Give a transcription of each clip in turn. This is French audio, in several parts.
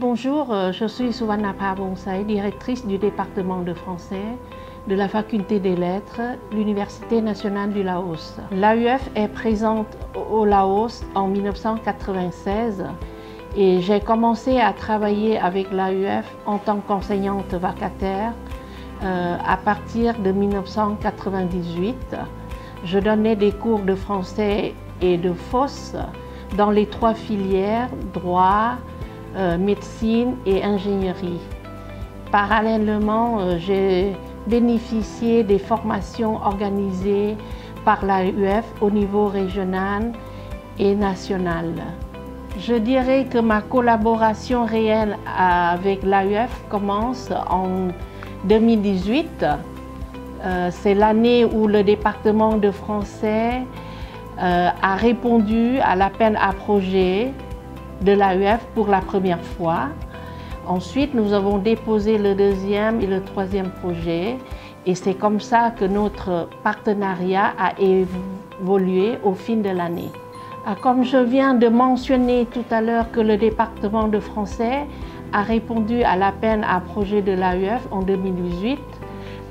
bonjour, je suis Suvarnabha Bonsai, directrice du département de français de la faculté des lettres, l'Université nationale du Laos. L'AUF est présente au Laos en 1996 et j'ai commencé à travailler avec l'AUF en tant qu'enseignante vacataire à partir de 1998. Je donnais des cours de français et de FOSS dans les 3 filières, droit, médecine et ingénierie. Parallèlement, j'ai bénéficié des formations organisées par l'AUF au niveau régional et national. Je dirais que ma collaboration réelle avec l'AUF commence en 2018. C'est l'année où le département de français a répondu à l'appel à projet de l'AUF pour la première fois. Ensuite, nous avons déposé le 2e et le 3e projet et c'est comme ça que notre partenariat a évolué au fil de l'année. Comme je viens de mentionner tout à l'heure que le département de français a répondu à l'appel à projet de l'AUF en 2018,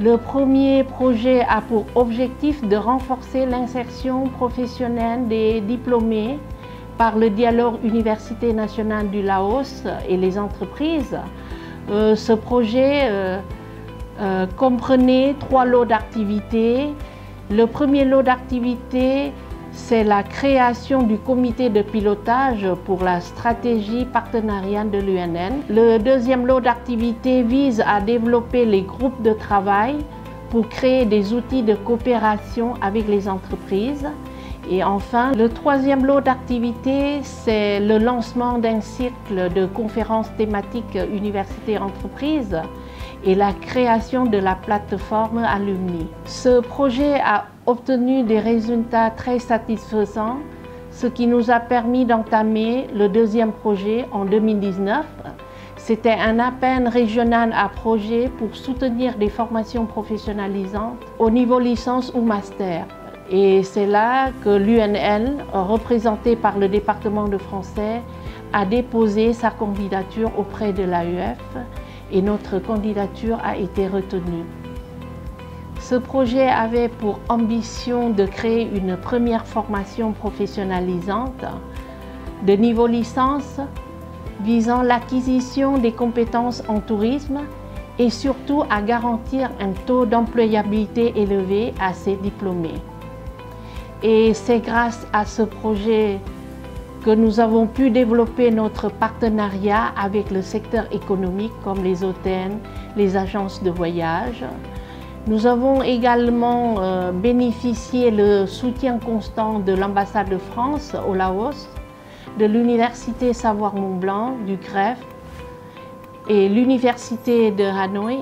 le premier projet a pour objectif de renforcer l'insertion professionnelle des diplômés par le dialogue Université nationale du Laos et les entreprises. Ce projet comprenait 3 lots d'activités. Le premier lot d'activités, c'est la création du comité de pilotage pour la stratégie partenariale de l'UNN. Le deuxième lot d'activités vise à développer les groupes de travail pour créer des outils de coopération avec les entreprises. Et enfin, le 3e lot d'activités, c'est le lancement d'un cycle de conférences thématiques université-entreprise et la création de la plateforme Alumni. Ce projet a obtenu des résultats très satisfaisants, ce qui nous a permis d'entamer le 2e projet en 2019. C'était un appel régional à projet pour soutenir des formations professionnalisantes au niveau licence ou master. Et c'est là que l'UNL, représentée par le département de français, a déposé sa candidature auprès de l'AUF et notre candidature a été retenue. Ce projet avait pour ambition de créer une première formation professionnalisante de niveau licence visant l'acquisition des compétences en tourisme et surtout à garantir un taux d'employabilité élevé à ces diplômés. Et c'est grâce à ce projet que nous avons pu développer notre partenariat avec le secteur économique comme les hôtels, les agences de voyage. Nous avons également bénéficié le soutien constant de l'ambassade de France au Laos, de l'Université Savoie-Mont-Blanc, du CREF et l'Université de Hanoï.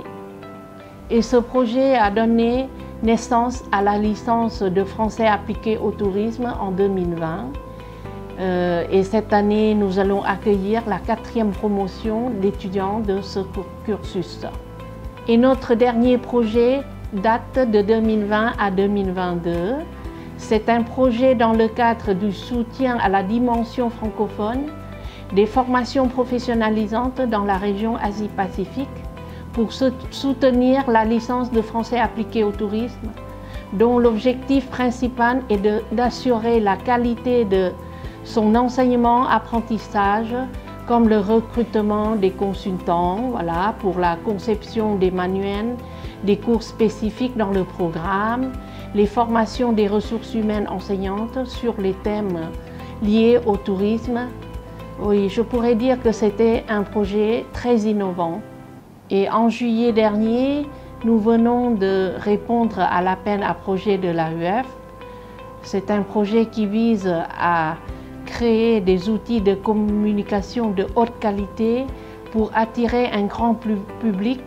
Et ce projet a donné naissance à la licence de français appliqué au tourisme en 2020. Et cette année, nous allons accueillir la 4e promotion d'étudiants de ce cursus. Et notre dernier projet date de 2020 à 2022. C'est un projet dans le cadre du soutien à la dimension francophone des formations professionnalisantes dans la région Asie-Pacifique pour soutenir la licence de français appliqué au tourisme, dont l'objectif principal est d'assurer la qualité de son enseignement-apprentissage, comme le recrutement des consultants, pour la conception des manuels, des cours spécifiques dans le programme, les formations des ressources humaines enseignantes sur les thèmes liés au tourisme. Oui, je pourrais dire que c'était un projet très innovant. Et en juillet dernier, nous venons de répondre à l'appel à projet de l'AUF. C'est un projet qui vise à créer des outils de communication de haute qualité pour attirer un grand public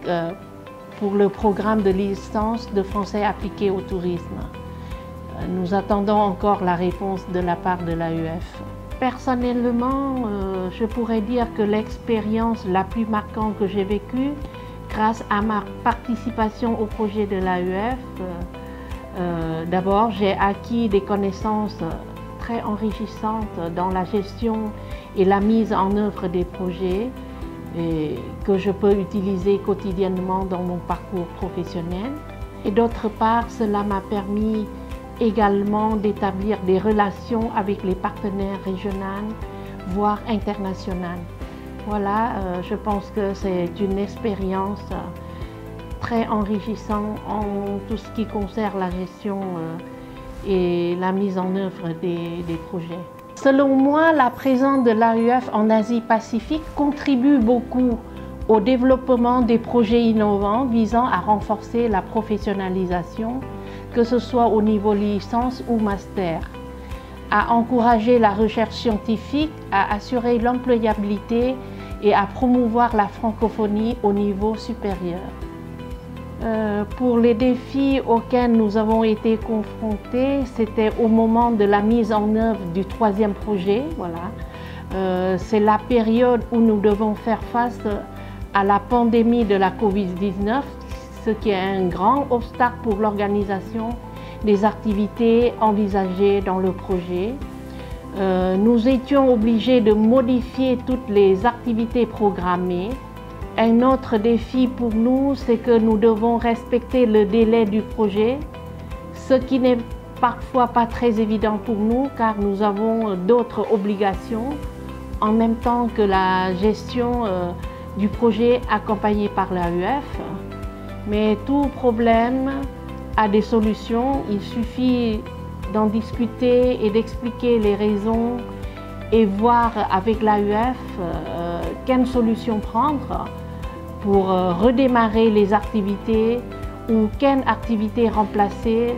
pour le programme de licence de français appliqué au tourisme. Nous attendons encore la réponse de la part de l'AUF. Personnellement, je pourrais dire que l'expérience la plus marquante que j'ai vécue grâce à ma participation au projet de l'AUF, d'abord j'ai acquis des connaissances très enrichissantes dans la gestion et la mise en œuvre des projets et que je peux utiliser quotidiennement dans mon parcours professionnel. Et d'autre part, cela m'a permis également d'établir des relations avec les partenaires régionaux, voire internationaux. Voilà, je pense que c'est une expérience très enrichissante en tout ce qui concerne la gestion et la mise en œuvre des projets. Selon moi, la présence de l'AUF en Asie-Pacifique contribue beaucoup au développement des projets innovants visant à renforcer la professionnalisation, que ce soit au niveau licence ou master, à encourager la recherche scientifique, à assurer l'employabilité et à promouvoir la francophonie au niveau supérieur. Pour les défis auxquels nous avons été confrontés, c'était au moment de la mise en œuvre du troisième projet. Voilà. C'est la période où nous devons faire face à la pandémie de la Covid-19, ce qui est un grand obstacle pour l'organisation des activités envisagées dans le projet. Nous étions obligés de modifier toutes les activités programmées. Un autre défi pour nous, c'est que nous devons respecter le délai du projet, ce qui n'est parfois pas très évident pour nous car nous avons d'autres obligations en même temps que la gestion du projet accompagné par l'AUF. Mais tout problème a des solutions, il suffit d'en discuter et d'expliquer les raisons et voir avec l'AUF quelle solution prendre pour redémarrer les activités ou quelle activité remplacer.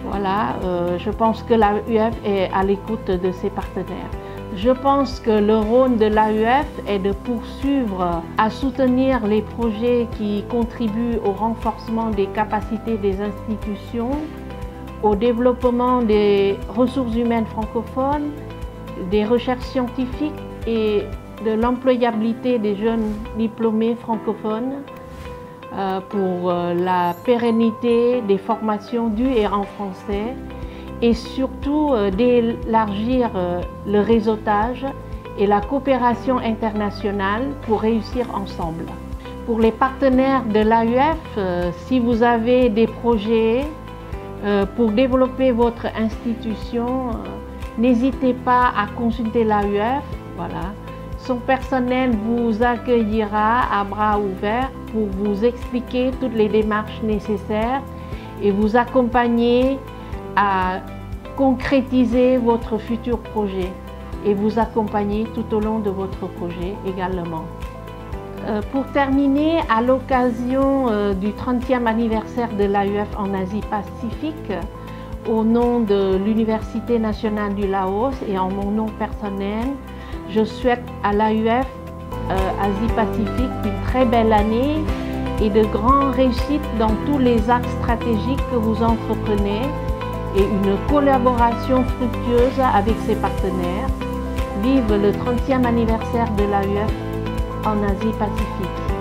Voilà, je pense que l'AUF est à l'écoute de ses partenaires. Je pense que le rôle de l'AUF est de poursuivre à soutenir les projets qui contribuent au renforcement des capacités des institutions, au développement des ressources humaines francophones, des recherches scientifiques et de l'employabilité des jeunes diplômés francophones pour la pérennité des formations du et en français et surtout d'élargir le réseautage et la coopération internationale pour réussir ensemble. Pour les partenaires de l'AUF, si vous avez des projets pour développer votre institution, n'hésitez pas à consulter l'AUF. Voilà. Son personnel vous accueillera à bras ouverts pour vous expliquer toutes les démarches nécessaires et vous accompagner à concrétiser votre futur projet et vous accompagner tout au long de votre projet également. Pour terminer, à l'occasion du 30e anniversaire de l'AUF en Asie-Pacifique, au nom de l'Université nationale du Laos et en mon nom personnel, je souhaite à l'AUF Asie-Pacifique une très belle année et de grandes réussites dans tous les axes stratégiques que vous entreprenez et une collaboration fructueuse avec ses partenaires. Vive le 30e anniversaire de l'AUF en Asie-Pacifique.